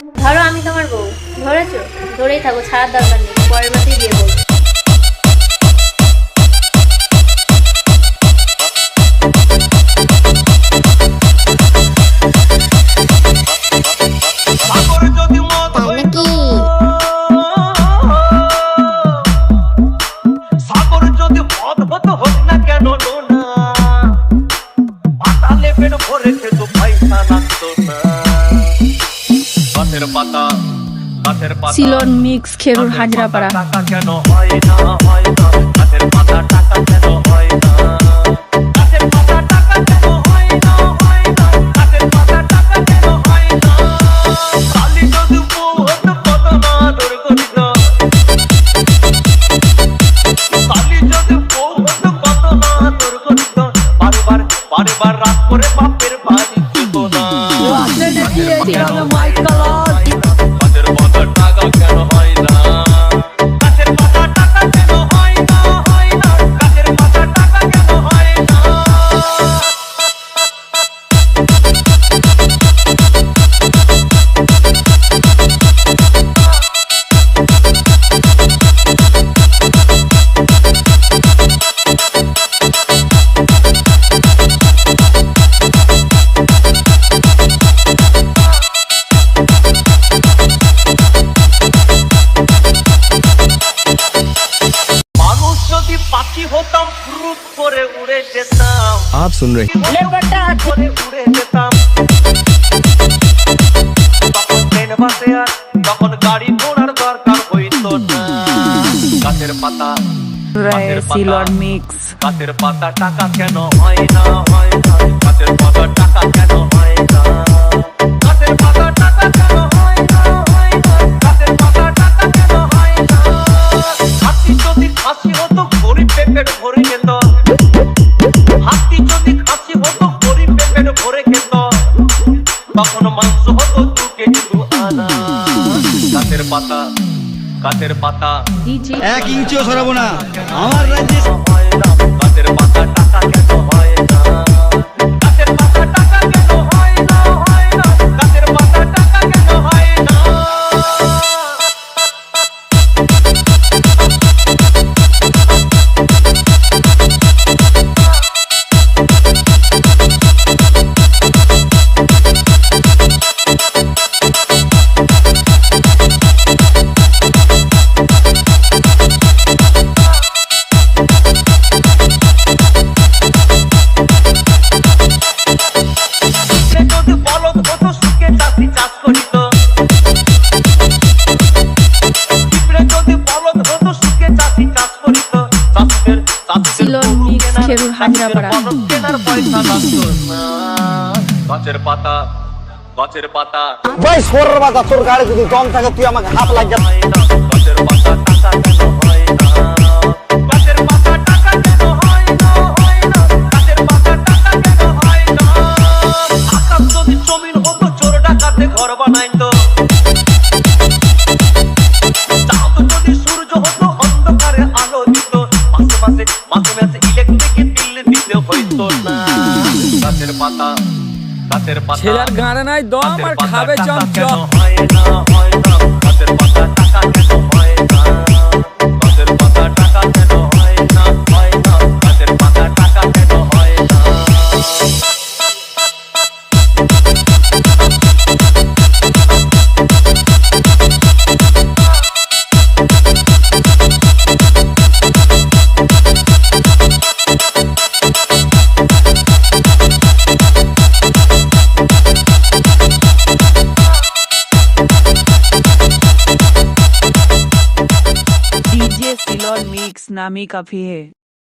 ধরো আমি তোমার বউ, ধরেছো? ধরেই থাকো, ছাড়ার দরকার নেই, পরের মাসেই বিয়ে করবো। Ceylon mix Kherur Hazrapara. आप सुन रहे তখন গাড়ি ঘোড়ার দরকার হইতো না। গাছের পাতা সিলন মিক্স। গাছের পাতা টাকা কেন হয় না, হয় না? গাছের পাতা টাকা কেন হয় না? গাছের পাতা টাকা কেন হয় না, হয় না? গাছের পাতা টাকা কেন হয় না? হাতি যদি খাসি হতো গরিব পেটের ভরে যেত। হাতি যদি খাসি হতো গরিব পেটের ভরে খেত। তখন মাংস হতো 2 কেজি 2 আনা। গাছের পাতা, গাছের পাতা 1 ইঞ্চিও সরাবো না আমার রাজ্যে। গাছের পাতা টাকা কেন হয় না? গাছের পাতা টাকা কেন হয় না, হয় না? গাছের পাতা টাকা কেন হয় না? Ceylon mix Kherur Hazrapara. গাছের পাতা, গাছের পাতা ভাই সরের বাতা, তোর গাড়ি যদি দম থাকে তুই আমাকে হাত লাগিয়ে গাছের পাতা টাকা কেন হয় না? গাছের পাতা টাকা কেন হয় না, হয় না? গাছের পাতা টাকা কেন হয় না? আকাশ যদি জমিন হতো চোর ডাকাতে ঘর বানাইতো। চাঁদ যদি সূর্য হতো অন্ধকারে আলো দিত। মাসে মাসে মাসে মাসে ইলেকট্রিক বিল দিতে হইতো না। গাছের পাতা, গাছের পাতা ছেলের গানে নাই দম আর খাবে চমচম। হয় না, হয় না? গাছের পাতা টাকা কেন হয় না? গাছের পাতা টাকা কেন হয় না, হয় না? গাছের পাতা টাকা কেন হয় না? डीजे सिलॉन मिक्स नामी काफी है।